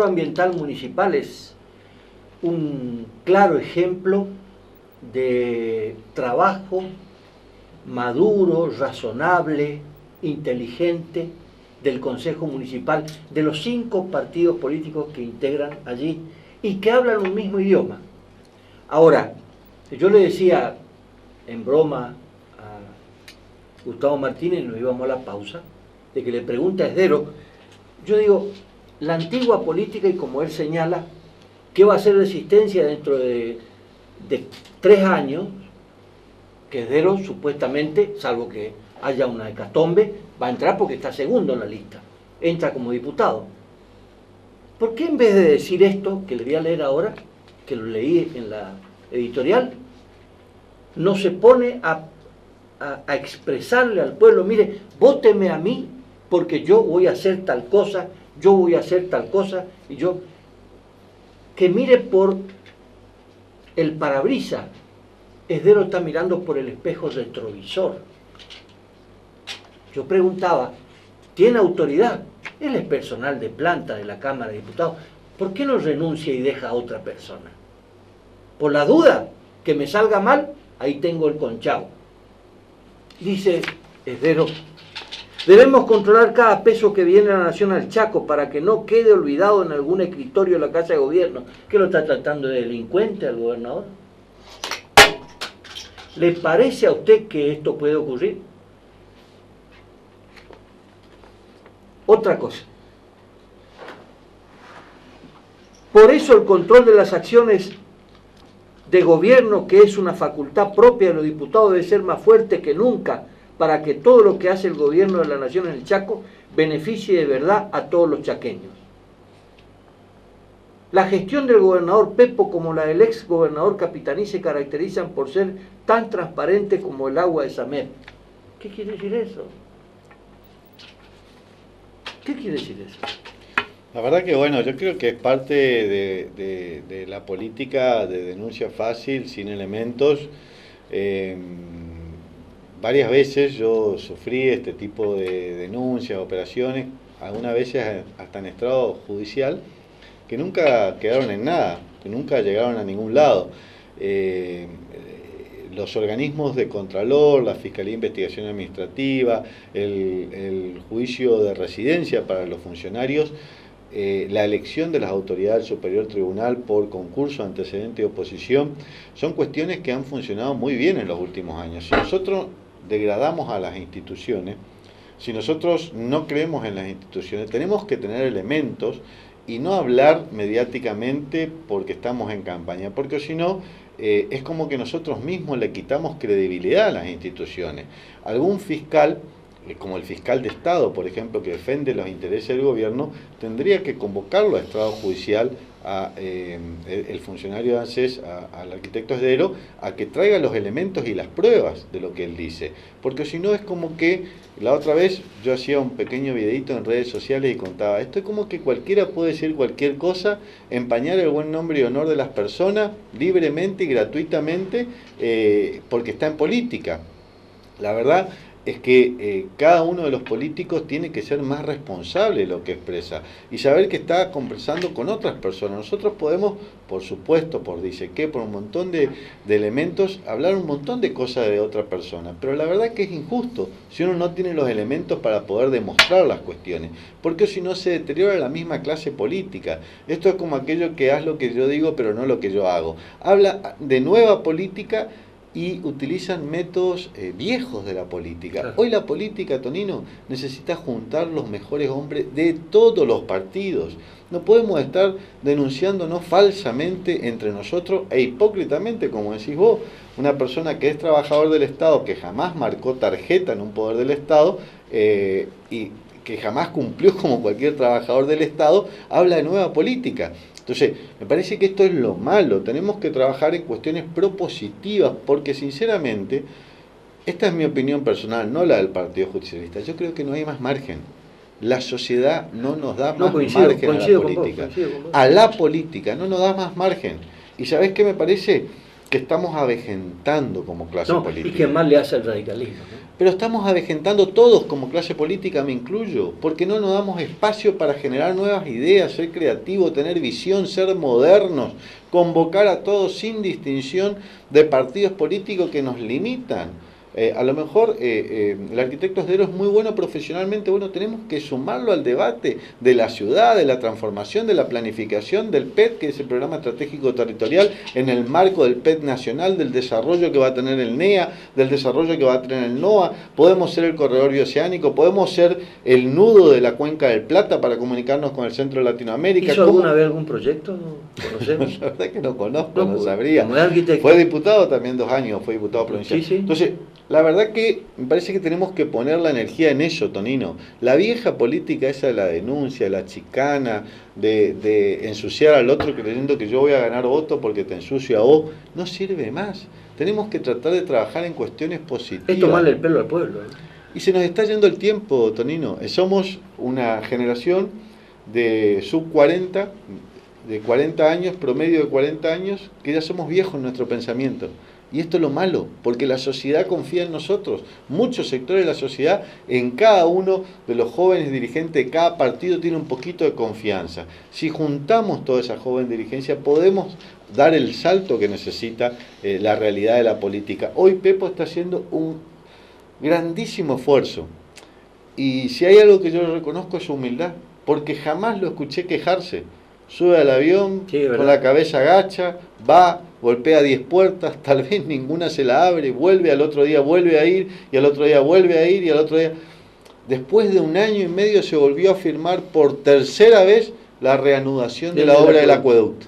ambiental municipal es un claro ejemplo de trabajo maduro, razonable, inteligente del Consejo Municipal, de los 5 partidos políticos que integran allí y que hablan un mismo idioma. Ahora, yo le decía en broma a Gustavo Martínez, nos íbamos a la pausa, de que le pregunta a Esdero, yo digo, la antigua política, y como él señala, ¿qué va a ser Resistencia dentro de 3 años? Que Esdero supuestamente, salvo que haya una hecatombe, va a entrar porque está segundo en la lista, entra como diputado. ¿Por qué en vez de decir esto, que le voy a leer ahora, que lo leí en la editorial, no se pone a expresarle al pueblo, mire, vóteme a mí porque yo voy a hacer tal cosa, yo voy a hacer tal cosa, y yo, que mire por el parabrisas? Esdero está mirando por el espejo retrovisor. Yo preguntaba, ¿tiene autoridad? Él es personal de planta de la Cámara de Diputados. ¿Por qué no renuncia y deja a otra persona? Por la duda que me salga mal, ahí tengo el conchavo. Dice Esdero, debemos controlar cada peso que viene a la nación al Chaco para que no quede olvidado en algún escritorio de la Casa de Gobierno. ¿Qué lo está tratando de delincuente al gobernador? ¿Le parece a usted que esto puede ocurrir? Otra cosa. Por eso el control de las acciones de gobierno, que es una facultad propia de los diputados, debe ser más fuerte que nunca para que todo lo que hace el gobierno de la nación en el Chaco beneficie de verdad a todos los chaqueños. La gestión del gobernador Pepo como la del ex gobernador Capitaní se caracterizan por ser tan transparente como el agua de Samet. ¿Qué quiere decir eso? ¿Qué quiere decir eso? La verdad que bueno, yo creo que es parte de la política de denuncia fácil, sin elementos. Varias veces yo sufrí este tipo de denuncias, operaciones, algunas veces hasta en estado judicial, que nunca quedaron en nada, que nunca llegaron a ningún lado. Los organismos de Contralor, la Fiscalía de Investigación Administrativa, el juicio de residencia para los funcionarios, la elección de las autoridades del Superior Tribunal por concurso, antecedente de oposición, son cuestiones que han funcionado muy bien en los últimos años. Si nosotros degradamos a las instituciones, si nosotros no creemos en las instituciones, tenemos que tener elementos y no hablar mediáticamente porque estamos en campaña, porque si no, es como que nosotros mismos le quitamos credibilidad a las instituciones. Algún fiscal, como el fiscal de Estado, por ejemplo, que defiende los intereses del gobierno, tendría que convocarlo a estrado judicial, el funcionario de ANSES, al arquitecto Esdero, a que traiga los elementos y las pruebas de lo que él dice. Porque si no es como que, la otra vez yo hacía un pequeño videito en redes sociales y contaba, esto es como que cualquiera puede decir cualquier cosa, empañar el buen nombre y honor de las personas libremente y gratuitamente, porque está en política. La verdad es que cada uno de los políticos tiene que ser más responsable de lo que expresa y saber que está conversando con otras personas. Nosotros podemos, por supuesto, por dice qué, por un montón de elementos, hablar un montón de cosas de otra persona, pero la verdad que es injusto si uno no tiene los elementos para poder demostrar las cuestiones, porque si no se deteriora la misma clase política. Esto es como aquello que haz lo que yo digo pero no lo que yo hago. Habla de nueva política y utilizan métodos viejos de la política. Claro. Hoy la política, Tonino, necesita juntar los mejores hombres de todos los partidos. No podemos estar denunciándonos falsamente entre nosotros e hipócritamente, como decís vos, una persona que es trabajador del Estado, que jamás marcó tarjeta en un poder del Estado y que jamás cumplió como cualquier trabajador del Estado, habla de nueva política. Entonces, me parece que esto es lo malo, tenemos que trabajar en cuestiones propositivas, porque sinceramente, esta es mi opinión personal, no la del Partido Justicialista, yo creo que no hay más margen. La sociedad no nos da más margen a la política. A la política no nos da más margen. ¿Y sabés qué me parece? Que estamos avejentando como clase política. Y que más le hace el radicalismo, ¿no? Pero estamos avejentando todos como clase política, me incluyo, porque no nos damos espacio para generar nuevas ideas, ser creativos, tener visión, ser modernos, convocar a todos sin distinción de partidos políticos que nos limitan. A lo mejor el arquitecto Esdero es muy bueno profesionalmente, bueno, tenemos que sumarlo al debate de la ciudad, de la transformación, de la planificación del PET, que es el Programa Estratégico Territorial, en el marco del PET nacional, del desarrollo que va a tener el NEA, del desarrollo que va a tener el NOA. Podemos ser el corredor bioceánico, podemos ser el nudo de la Cuenca del Plata para comunicarnos con el centro de Latinoamérica. ¿Hizo alguna vez algún proyecto? ¿Conocemos? La verdad que no conozco, no sabría. Como arquitecto. Fue diputado también 2 años, fue diputado provincial. Sí, sí. Entonces, la verdad que me parece que tenemos que poner la energía en eso, Tonino. La vieja política esa de la denuncia, la chicana, de ensuciar al otro creyendo que yo voy a ganar votos porque te ensucio a vos, no sirve más. Tenemos que tratar de trabajar en cuestiones positivas. Es tomarle el pelo al pueblo. Y se nos está yendo el tiempo, Tonino. Somos una generación de sub 40, de 40 años, promedio de 40 años, que ya somos viejos en nuestro pensamiento. Y esto es lo malo, porque la sociedad confía en nosotros. Muchos sectores de la sociedad, en cada uno de los jóvenes dirigentes de cada partido tiene un poquito de confianza. Si juntamos toda esa joven dirigencia, podemos dar el salto que necesita la realidad de la política. Hoy Pepo está haciendo un grandísimo esfuerzo. Y si hay algo que yo le reconozco es su humildad, porque jamás lo escuché quejarse. Sube al avión, sí, con la cabeza agacha, va, golpea 10 puertas, tal vez ninguna se la abre, vuelve, al otro día vuelve a ir, y al otro día vuelve a ir, y al otro día... Después de 1 año y medio se volvió a firmar por tercera vez la reanudación de la obra del acueducto.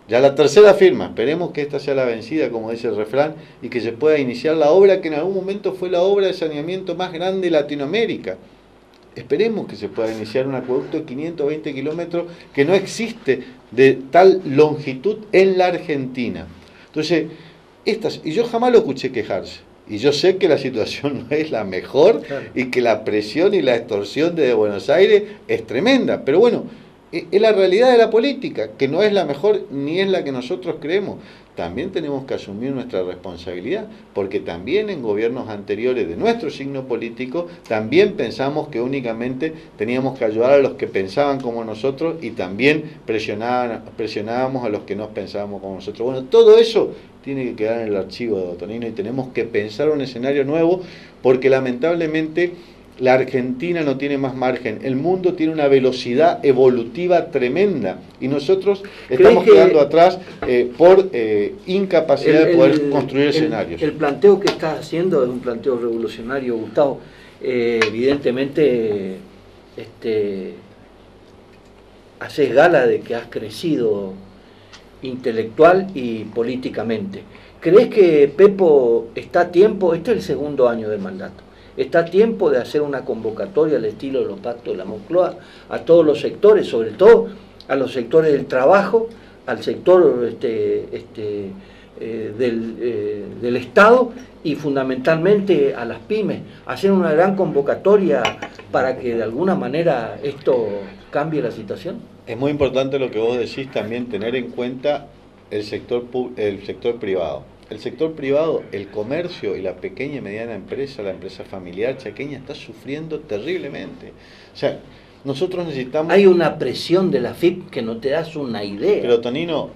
Ya la tercera firma, esperemos que esta sea la vencida, como dice el refrán, y que se pueda iniciar la obra que en algún momento fue la obra de saneamiento más grande de Latinoamérica. Esperemos que se pueda iniciar un acueducto de 520 kilómetros que no existe de tal longitud en la Argentina. Entonces, y yo jamás lo escuché quejarse. Y yo sé que la situación no es la mejor, claro, y que la presión y la extorsión de Buenos Aires es tremenda. Pero bueno, es la realidad de la política, que no es la mejor ni es la que nosotros creemos. También tenemos que asumir nuestra responsabilidad, porque también en gobiernos anteriores de nuestro signo político, también pensamos que únicamente teníamos que ayudar a los que pensaban como nosotros y también presionábamos a los que no pensábamos como nosotros. Bueno, todo eso tiene que quedar en el archivo de Tonino y tenemos que pensar un escenario nuevo, porque lamentablemente la Argentina no tiene más margen, el mundo tiene una velocidad evolutiva tremenda y nosotros estamos quedando atrás por incapacidad de poder construir escenarios. El planteo que estás haciendo es un planteo revolucionario, Gustavo. Evidentemente haces gala de que has crecido intelectual y políticamente. ¿Crees que Pepo está a tiempo? Este es el 2.º año del mandato. Está a tiempo de hacer una convocatoria al estilo de los pactos de la Moncloa a todos los sectores, sobre todo a los sectores del trabajo, al sector del Estado y fundamentalmente a las pymes, hacer una gran convocatoria para que de alguna manera esto cambie la situación? Es muy importante lo que vos decís, también tener en cuenta el sector privado. El sector privado, el comercio y la pequeña y mediana empresa, la empresa familiar chaqueña, está sufriendo terriblemente. O sea, nosotros necesitamos... Hay una presión de la AFIP que no te das una idea. Pero Tonino,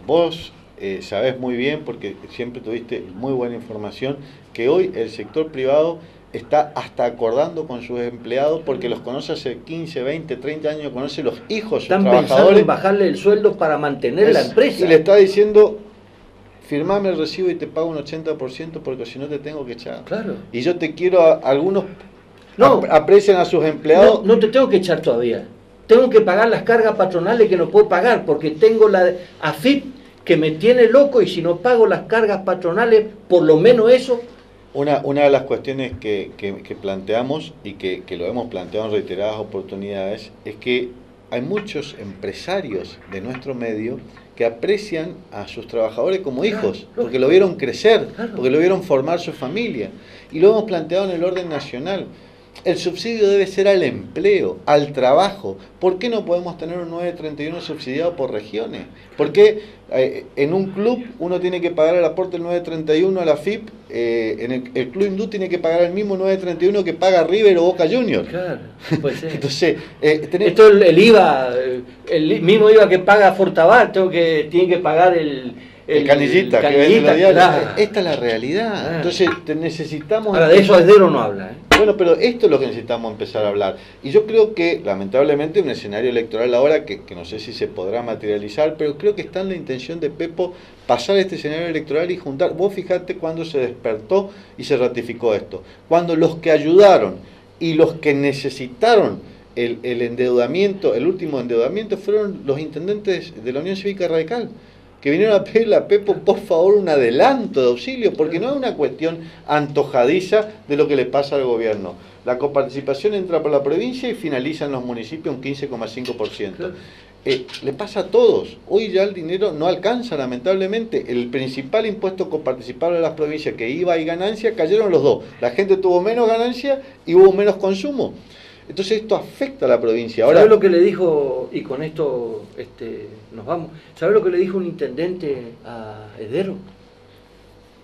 vos sabés muy bien, porque siempre tuviste muy buena información, que hoy el sector privado está hasta acordando con sus empleados porque los conoce hace 15, 20, 30 años, conoce los hijos de sus trabajadores. Están pensando en bajarle el sueldo para mantener la empresa. Y le está diciendo... firmame el recibo y te pago un 80% porque si no te tengo que echar. Claro. Y yo te quiero, algunos aprecian a sus empleados. No te tengo que echar todavía. Tengo que pagar las cargas patronales que no puedo pagar porque tengo la AFIP que me tiene loco y si no pago las cargas patronales, por lo menos eso. Una de las cuestiones que planteamos y que lo hemos planteado en reiteradas oportunidades es que hay muchos empresarios de nuestro medio que aprecian a sus trabajadores como hijos, porque lo vieron crecer, porque lo vieron formar su familia. Y lo hemos planteado en el orden nacional. El subsidio debe ser al empleo, al trabajo. ¿Por qué no podemos tener un 931 subsidiado por regiones? ¿Por qué En un club uno tiene que pagar el aporte del 931 a la FIP, el Club Hindú tiene que pagar el mismo 931 que paga River o Boca Juniors. Claro, puede ser. Entonces, esto el IVA, el mismo IVA que paga Fortabat, tiene que pagar el Canillita, que vende los diarios. Claro. Esta es la realidad. Claro. Entonces necesitamos... Ahora, de eso Esdero no habla. Bueno, pero esto es lo que necesitamos empezar a hablar. Y yo creo que, lamentablemente, un escenario electoral ahora, que no sé si se podrá materializar, pero creo que está en la intención de Pepo pasar este escenario electoral y juntar. Vos fijate cuando se despertó y se ratificó esto. Cuando los que ayudaron y los que necesitaron el endeudamiento, el último endeudamiento, fueron los intendentes de la Unión Cívica Radical, que vinieron a pedirle a Pepo, por favor, un adelanto de auxilio, porque no es una cuestión antojadiza de lo que le pasa al gobierno. La coparticipación entra por la provincia y finaliza en los municipios un 15,5%. Le pasa a todos. Hoy ya el dinero no alcanza, lamentablemente. El principal impuesto coparticipable de las provincias, que IVA y ganancia, cayeron los dos. La gente tuvo menos ganancia y hubo menos consumo. Entonces esto afecta a la provincia. Ahora, ¿sabes lo que le dijo, y con esto nos vamos, ¿sabes lo que le dijo un intendente a Esdero?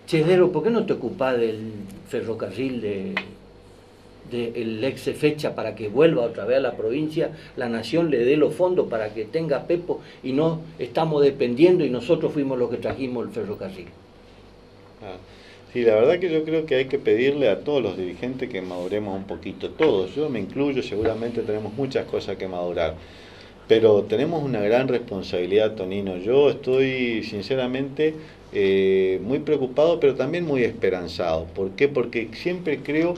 Che, Esdero, ¿por qué no te ocupás del ferrocarril el ex fecha para que vuelva otra vez a la provincia, la nación le dé los fondos para que tenga Pepo y no estamos dependiendo y nosotros fuimos los que trajimos el ferrocarril? Sí, la verdad que yo creo que hay que pedirle a todos los dirigentes que maduremos un poquito, todos, yo me incluyo, seguramente tenemos muchas cosas que madurar, pero tenemos una gran responsabilidad, Tonino. Yo estoy sinceramente muy preocupado, pero también muy esperanzado. ¿Por qué? Porque siempre creo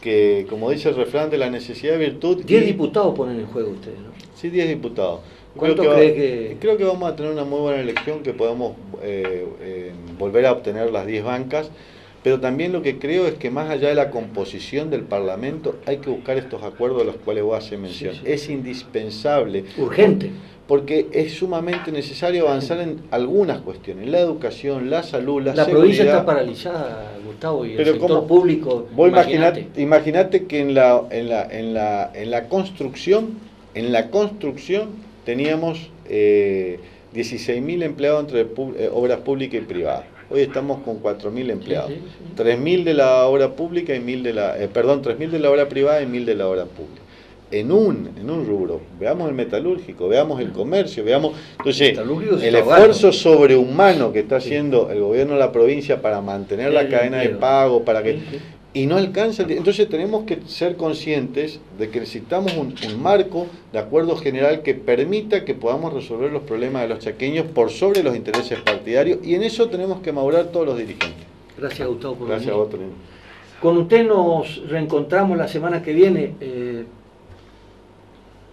que, como dice el refrán, de la necesidad de virtud... 10 diputados ponen en juego ustedes, ¿no? Sí, 10 diputados. ¿Cuánto crees que...? Creo que vamos a tener una muy buena elección, que podemos volver a obtener las 10 bancas, pero también lo que creo es que más allá de la composición del Parlamento hay que buscar estos acuerdos a los cuales vos haces mención. Sí, sí. Es indispensable. Urgente. Porque es sumamente necesario avanzar en algunas cuestiones, la educación, la salud, la seguridad. La provincia está paralizada, Gustavo, y el sector público... Vos imaginate que en la construcción teníamos 16.000 empleados entre obras públicas y privadas. Hoy estamos con 4.000 empleados. 3.000 de la obra pública y 1.000 de la... 3.000 de la obra privada y 1.000 de la obra pública. En un rubro, veamos el metalúrgico, veamos el comercio, veamos... Entonces, el esfuerzo sobrehumano que está haciendo el gobierno de la provincia para mantener la cadena de pago, para que... Y no alcanza. Entonces tenemos que ser conscientes de que necesitamos un marco de acuerdo general que permita que podamos resolver los problemas de los chaqueños por sobre los intereses partidarios, y en eso tenemos que madurar todos los dirigentes. Gracias, Gustavo, por venir. Gracias a vos, Tonino. Con usted nos reencontramos la semana que viene.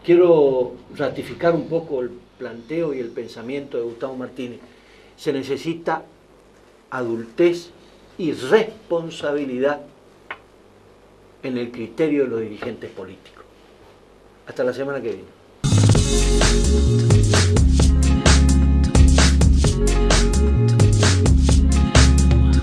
Quiero ratificar un poco el planteo y el pensamiento de Gustavo Martínez. Se necesita adultez y responsabilidad en el criterio de los dirigentes políticos. Hasta la semana que viene.